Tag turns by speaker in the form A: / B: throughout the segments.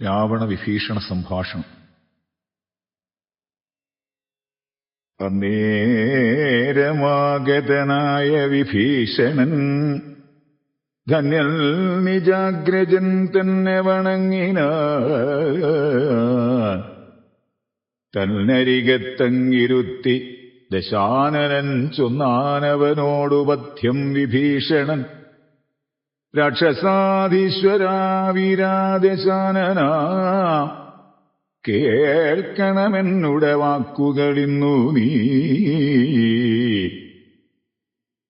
A: രാവണ വിഭീഷണ സംഭാഷണം. അന്നേരമാഗതനായ വിഭീഷണൻ ധന്യൽ നിജാഗ്രജൻ തന്നെ വണങ്ങിനാൻ. തന്നരികത്തങ്ങിരുത്തി ദശാനനൻ ചൊന്നാനവനോടു പഥ്യം വിഭീഷണൻ. രാക്ഷസാധീശ്വരാ വീരാദശാനനാ, കേൾക്കണമെന്നുടെ വാക്കുകളിന്നു നീ.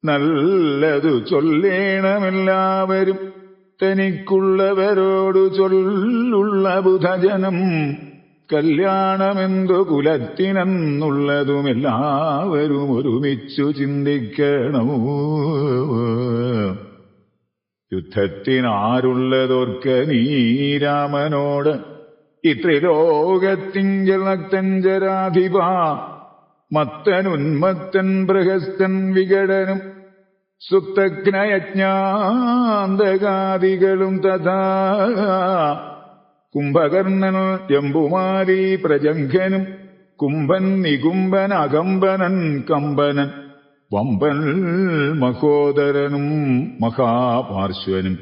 A: നല്ലതു ചൊല്ലേണമെല്ലാവരും തനിക്കുള്ളവരോടു ചൊല്ലുള്ള ബുധജനം. കല്യാണമെന്തു കുലത്തിനെന്നുള്ളതും എല്ലാവരും ഒരുമിച്ചു ചിന്തിക്കണമോ. യുദ്ധത്തിനാരുള്ളതോർക്ക നീ രാമനോട്. ഇത്രിലോകത്തിങ്കൽ നക്തഞ്ചരാധിപ. മത്തനുന്മത്തൻ ബൃഹസ്തൻ വികടനും സുപ്തജ്ഞയജ്ഞാന്തകാദികളും തഥാ. കുംഭകർണൻ ജംബുമാരി പ്രജംഘനും കുംഭൻ നികുംബൻ അകമ്പനൻ കമ്പനൻ. വമ്പൻ മഹോദരനും മഹാപാർശ്വനും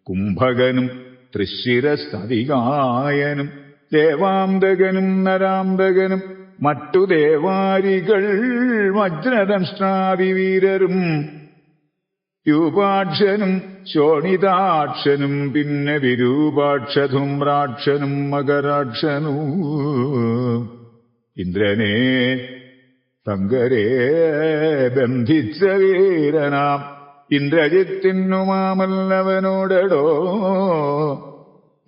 A: കുംഭകനും തൃശ്ശിരസ്തതികായനും ദേവാന്തകനും നരാന്തകനും മറ്റു ദേവാരികൾ വജ്രദംഷ്ട്രാദിവീരരും യൂപാക്ഷനും ശോണിതാക്ഷനും പിന്നെ വിരൂപാക്ഷധൂമ്രാക്ഷനും മകരാക്ഷനും. ഇന്ദ്രനെ ശങ്കരേ ബന്ധിച്ച വീരനാം ഇന്ദ്രജിത്തിനുമാമല്ലവനോടോ.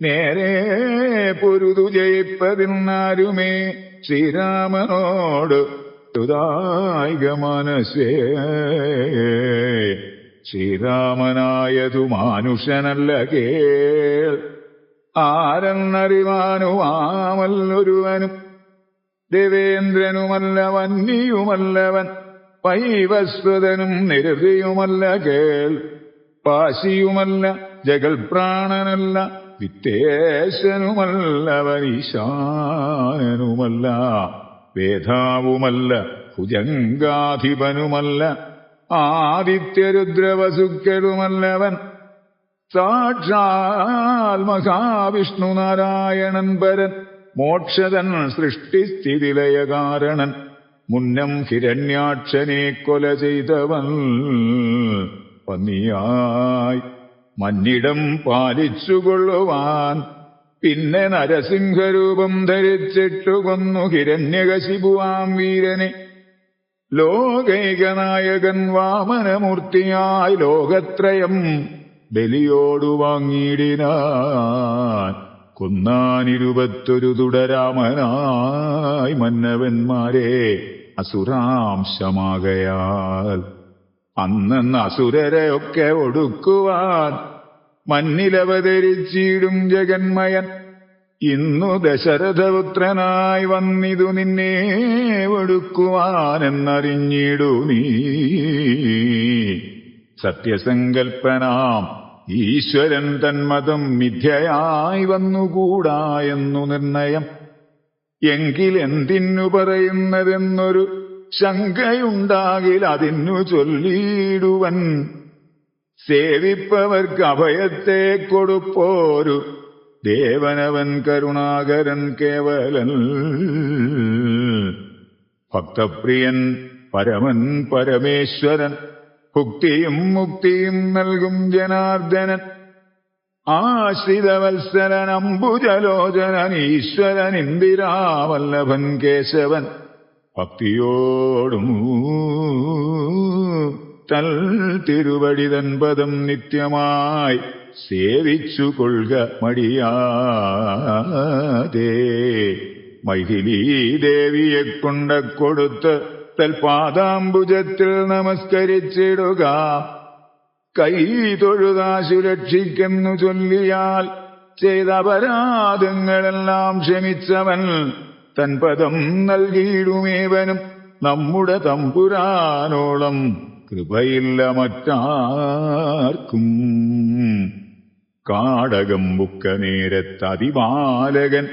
A: നേരെ പൊരുതു ജയിപ്പതിനാരുമേ ശ്രീരാമനോട് തുതായിക മനസ്സേ. ശ്രീരാമനായതു മാനുഷനല്ല കേൾ. ആരെന്നറിവാനുമാമല്ലൊരുവനും ദേവേന്ദ്രനുമല്ല വന്യയുമല്ലവൻ. വൈവസ്വതനും നിരതിയുമല്ല കേൾ. പാശിയുമല്ല ജഗൽപ്രാണനല്ല വിത്തേശനുമല്ലവൻ. ഈശാനനുമല്ല വേധാവുമല്ല ഭുജംഗാധിപനുമല്ല. ആദിത്യരുദ്രവസുക്കളുമല്ലവൻ. സാക്ഷാൽ മഹാവിഷ്ണു നാരായണൻ പരൻ. മോക്ഷതൻ സൃഷ്ടിസ്ഥിതിലയകാരണൻ. മുന്നം ഹിരണ്യാക്ഷനെ കൊല ചെയ്തവൻ. പന്നിയായി മന്നിടം പാലിച്ചുകൊള്ളുവാൻ പിന്നെ നരസിംഹരൂപം ധരിച്ചിട്ടു കൊന്നു ഹിരണ്യകശിപുവാം വീരനെ. ലോകൈകനായകൻ വാമനമൂർത്തിയായി ലോകത്രയം ബലിയോടു വാങ്ങിയിടിനാൻ. കൊന്നാൻ21 തുടരാമനായി മന്നവന്മാരെ അസുരാംശമാകയാൽ. അന്നെന്ന് അസുരരെയൊക്കെ ഒടുക്കുവാൻ മന്നിലവതരിച്ചിടും ജഗന്മയൻ. ഇന്നു ദശരഥപുത്രനായി വന്നിതു നിന്നെ ഒടുക്കുവാനെന്നറിഞ്ഞിടു നീ. സത്യസങ്കൽപ്പനാം ഈശ്വരൻ തന്മതം മിഥ്യയായി വന്നുകൂടാ എന്നു നിർണയം. എങ്കിലെന്തിനു പറയുന്നതെന്നൊരു ശങ്കയുണ്ടാകിൽ അതിനു ചൊല്ലിയിടുവൻ. സേവിപ്പവർക്ക് അഭയത്തെ കൊടുപ്പോരു ദേവനവൻ കരുണാകരൻ കേവലൻ. ഭക്തപ്രിയൻ പരമൻ പരമേശ്വരൻ. ഭുക്തിയും മുക്തിയും നൽകും ജനാർദ്ദനൻ. ആശ്രിതവത്സരൻ അംബുജലോചനൻ ഈശ്വരൻ ഇന്ദിരാവല്ലഭൻ കേശവൻ. ഭക്തിയോടും തൽ തിരുവടിതൻ പദം നിത്യമായി സേവിച്ചു കൊള്ളുക മടിയാതെ. മൈഥിലീ ദേവിയെ കൊണ്ട കൊടുത്ത് തൽപാദാംബുജത്തിൽ നമസ്കരിച്ചിടുക. കൈ തൊഴുതാശു രക്ഷിക്കെന്നു ചൊല്ലിയാൽ ചെയ്ത അപരാധങ്ങളെല്ലാം ക്ഷമിച്ചവൻ. തൻ പദം നൽകിയിടുമേവനും നമ്മുടെ തമ്പുരാനോളം കൃപയില്ല മറ്റാർക്കും. കാടകം ബുക്ക നേരത്തതിബാലകൻ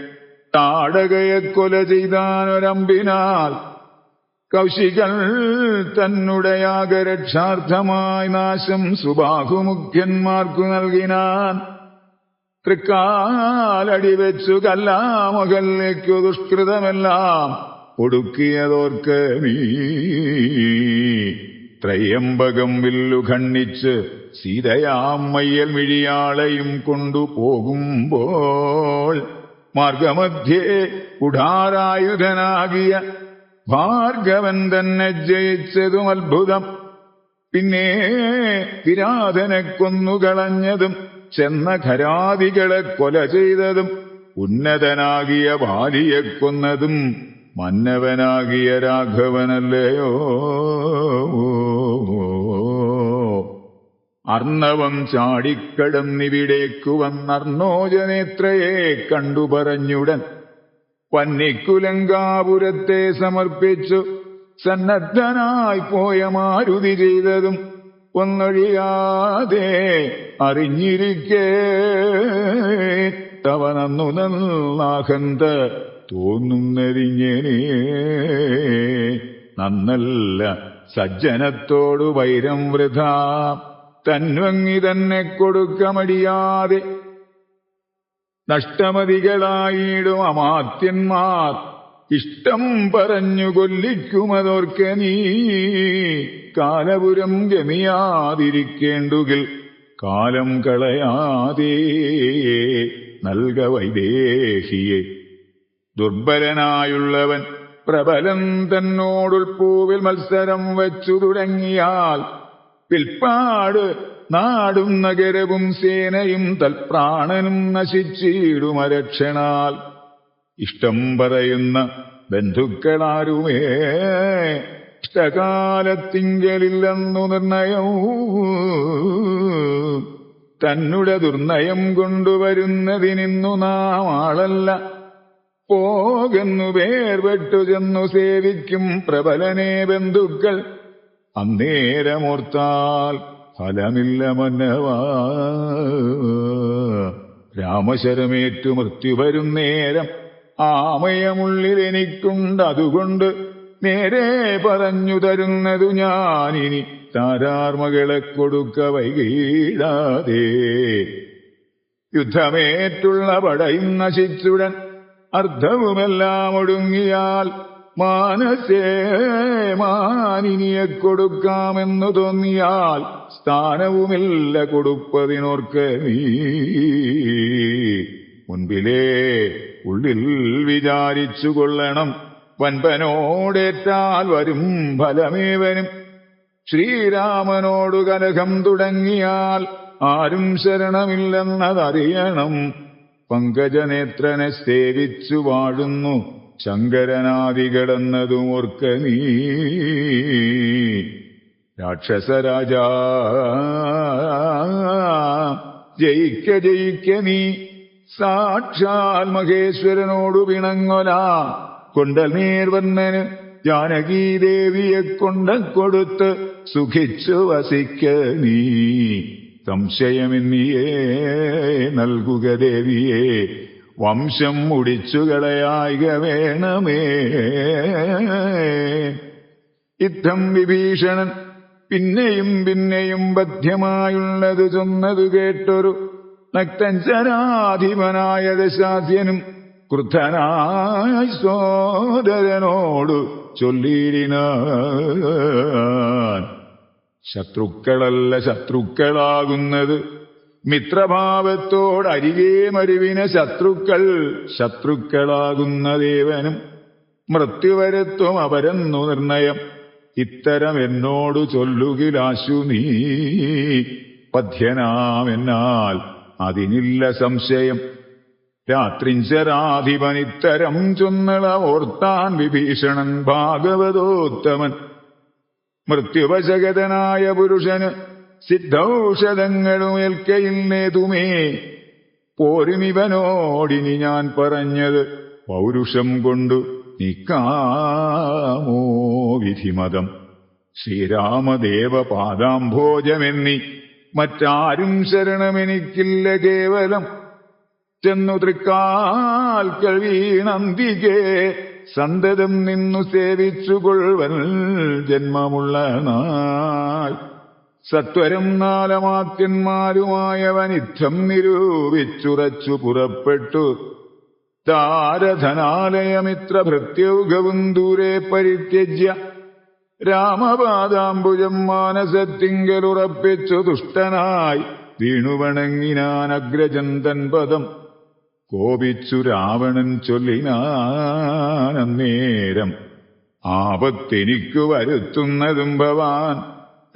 A: താടകയെ കൊല ചെയ്താനൊരമ്പിനാൽ കൗശികൻ തന്നുടെ യാഗരക്ഷാർത്ഥമായി നാശം സുബാഹുമുഖ്യന്മാർക്കു നൽകിനാൻ. തൃക്കാലടിവെച്ചു കല്ലാമകല്ലേക്കു ദുഷ്കൃതമെല്ലാം ഒടുക്കിയതോർക്ക നീ. ത്രയംബകം വില്ലു ഖണ്ഡിച്ച് സീതയാം മയ്യൽ മിഴിയാളെയും കൊണ്ടുപോകുമ്പോൾ മാർഗമധ്യേ കുഠാരായുധനാകിയ ഭാർഗവൻ തന്നെ ജയിച്ചതും അത്ഭുതം. പിന്നെ വിരാധനെ കൊന്നുകളഞ്ഞതും ചെന്ന ഖരാദികളെ കൊല ചെയ്തതും ഉന്നതനാകിയ ബാലിയെ കൊന്നതും മന്നവനാകിയ രാഘവനല്ലയോ. അർണവം ചാടിക്കടന്നിവിടേക്കു വന്നർണോജനേത്രയെ കണ്ടു പറഞ്ഞുടൻ വന്നിക്കുലങ്കാപുരത്തെ സമർപ്പിച്ചു സന്നദ്ധനായി പോയ മാരുതി ചെയ്തതും ഒന്നൊഴിയാതെ അറിഞ്ഞിരിക്കേ തവനന്നു നന്നാഹന്ത തോന്നുന്നതിങ്ങനെ. നന്നല്ല സജ്ജനത്തോടു വൈരം വൃഥാ തന്വങ്ങി തന്നെ കൊടുക്കമടിയാതെ. നഷ്ടമതികളായിടും അമാത്യന്മാർ ഇഷ്ടം പറഞ്ഞു കൊല്ലിക്കുമതോർക്ക നീ. കാലപുരം ഗമിയാതിരിക്കേണ്ടുകിൽ കാലം കളയാതെ നൽക വൈദേഹിയെ. ദുർബലനായുള്ളവൻ പ്രബലൻ തന്നോടുൾപ്പൂവിൽ മത്സരം വച്ചു തുടങ്ങിയാൽ പിൽപ്പാട് നാടും നഗരവും സേനയും തൽപ്രാണനും നശിച്ചിടുമരക്ഷണാൽ. ഇഷ്ടം പറയുന്ന ബന്ധുക്കളാരുമേ ഇഷ്ടകാലത്തിങ്കലില്ലെന്നു നിർണയവും. തന്നുടെ ദുർനയം കൊണ്ടുവരുന്നതിനിന്നു നാം ആളല്ല. പോകുന്നു വേർപെട്ടു ചെന്നു സേവിക്കും പ്രബലനെ ബന്ധുക്കൾ. അന്നേരമോർത്താൽ ഫലമില്ല മന്നവാ. രാമശരമേറ്റു മൃത്യു വരും നേരം ആമയമുള്ളിൽ എനിക്കുണ്ടതുകൊണ്ട് നേരെ പറഞ്ഞു തരുന്നതു ഞാനിനി താരാർമകളെ കൊടുക്ക വൈകീടാതെ. യുദ്ധമേറ്റുള്ള പടയും നശിച്ചുടൻ അർദ്ധവുമെല്ലാം ഒടുങ്ങിയാൽ മാനസേ മാനിനിയെ കൊടുക്കാമെന്നു തോന്നിയാൽ സ്ഥാനവുമില്ല കൊടുപ്പതിനോർക്ക നീ. മുൻപിലേ ഉള്ളിൽ വിചാരിച്ചു കൊള്ളണം വൻപനോടേറ്റാൽ വരും ഫലമേവനും. ശ്രീരാമനോടു കലഹം തുടങ്ങിയാൽ ആരും ശരണമില്ലെന്നതറിയണം. പങ്കജനേത്രനെ സേവിച്ചു വാഴുന്നു ശങ്കരനാദികളെന്നതും ഓർക്ക നീ. രാക്ഷസരാജാ ജയിക്ക ജയിക്ക നീ. സാക്ഷാൽ മഹേശ്വരനോടു പിണങ്ങൊല കൊണ്ടൽ നീർവർണ്ണന് ജാനകീദേവിയെ കൊണ്ടക്കൊടുത്ത് സുഖിച്ചു വസിക്ക നീ. സംശയമെന്നിയേ നൽകുക ദേവിയെ വംശം മുടിച്ചുകളയായിക വേണമേ. യുദ്ധം വിഭീഷണൻ പിന്നെയും പിന്നെയും ബദ്ധ്യമായുള്ളതു ചൊന്നതു കേട്ടൊരു നക്തഞ്ചനാധിപനായ ദശാസ്യനും ക്രുദ്ധനായി സോദരനോടു ചൊല്ലിയിടിനാൻ. ശത്രുക്കളല്ല ശത്രുക്കളാകുന്നത് മിത്രഭാവത്തോടരികെ മരുവിന ശത്രുക്കൾ ശത്രുക്കളാകുന്നദേവനും. മൃത്യുവരത്വം അപരന്നു നിർണയം ഇത്തരം എന്നോടു ചൊല്ലുകിലാശു നീ. പഥ്യനാമെന്നാൽ അതിനില്ല സംശയം. രാത്രിഞ്ചരാധിപൻ ഇത്തരം ചൊന്നള ഓർത്താൻ വിഭീഷണൻ ഭാഗവതോത്തമൻ. മൃത്യുവശഗതനായ പുരുഷന് സിദ്ധൌഷധങ്ങളും ഏൽക്കയില്ലേതുമേ. പോരുമിവനോടിനി ഞാൻ പറഞ്ഞത് പൗരുഷം കൊണ്ടു നീക്കാമോ വിധിമതം. ശ്രീരാമദേവ പാദാംഭോജമെന്നി മറ്റാരും ശരണമെനിക്കില്ല കേവലം. ചെന്നു തൃക്കാൽക്കൽ വീണന്തികെ സന്തതം നിന്നു സേവിച്ചുകൊള്ളുവൻ ജന്മമുള്ള നാൾ. സത്വരം നാലമാത്യന്മാരുമായവനിത്തം നിരൂപിച്ചുറച്ചു പുറപ്പെട്ടു. താരധനാലയമിത്ര ഭൃത്യൗഘവും ദൂരെ പരിത്യജ്യ രാമപാദാംബുജം മാനസത്തിങ്കലുറപ്പിച്ചു തുഷ്ടനായി വീണുവണങ്ങിനാനഗ്രജൻ തൻ പദം. കോപിച്ചു രാവണൻ ചൊല്ലിനാനന്നേരം, ആപത്തെനിക്കു വരുത്തുന്നതും ഭവാൻ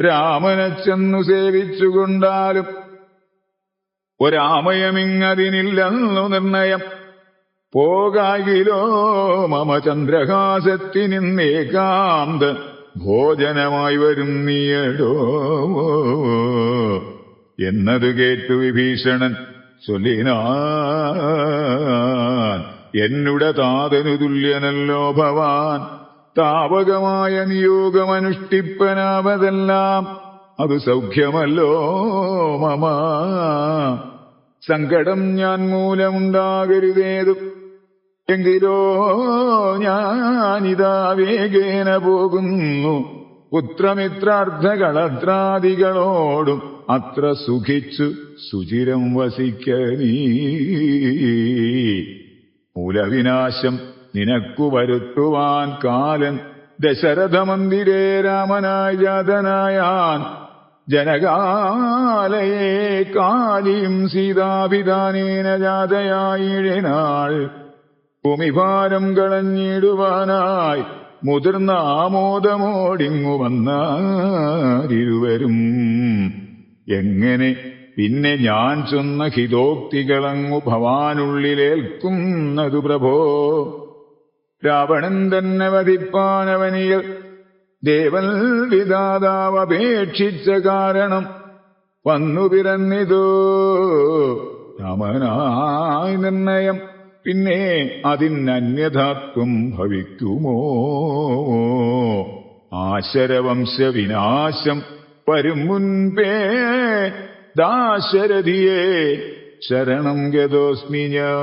A: രാമനെ ചെന്നു സേവിച്ചുകൊണ്ടാലും ഒരാമയമിങ്ങതിനില്ലെന്നു നിർണയം. പോകാകിലോ മമ ചന്ദ്രഹാസത്തിനിന്നേകാന്ത ഭോജനമായി വരും നീയടോ എന്നതു കേട്ടു വിഭീഷണൻ ചൊല്ലിനാൻ, എന്നുടെ താതനു തുല്യനല്ലോ ഭവാൻ. താപകമായ നിയോഗമനുഷ്ഠിപ്പനാവതെല്ലാം അത് സൗഖ്യമല്ലോ മമ. സങ്കടം ഞാൻ മൂലമുണ്ടാകരുതേതും, എങ്കിലോ ഞാനിതാ വേഗേന പോകുന്നു. പുത്രമിത്രാർത്ഥകളത്രാദികളോടും അത്ര സുഖിച്ചു സുചിരം വസിക്ക നീ. മൂലവിനാശം നിനക്കു വരുത്തുവാൻ കാലൻ ദശരഥമന്ദിരേ രാമനായി ജാതനായാൻ. ജനകാലയെ കാലിയും സീതാഭിധാനേന ജാതയായിഴിനാൾ. ഭൂമിഭാരം കളഞ്ഞിടുവാനായി മുതിർന്ന ആമോദമോടിങ്ങു വന്നാരിരുവരും. എങ്ങനെ പിന്നെ ഞാൻ ചൊന്ന ഹിതോക്തികളങ്ങു ഭവാനുള്ളിലേൽക്കുന്നതു പ്രഭോ? രാവണൻ തന്നെ വധിപ്പാനവനിയൽ ദേവൻ വിധാതാവപേക്ഷിച്ച കാരണം വന്നു പിറന്നിതോ രാമനായി നിർണയം. പിന്നെ അതിനന്യഥാത്വം ഭവിക്കുമോ? ആശരവംശവിനാശം വരും മുൻപേ ദാശരഥിയെ ശരണം ഗതോസ്മി ഞാൻ.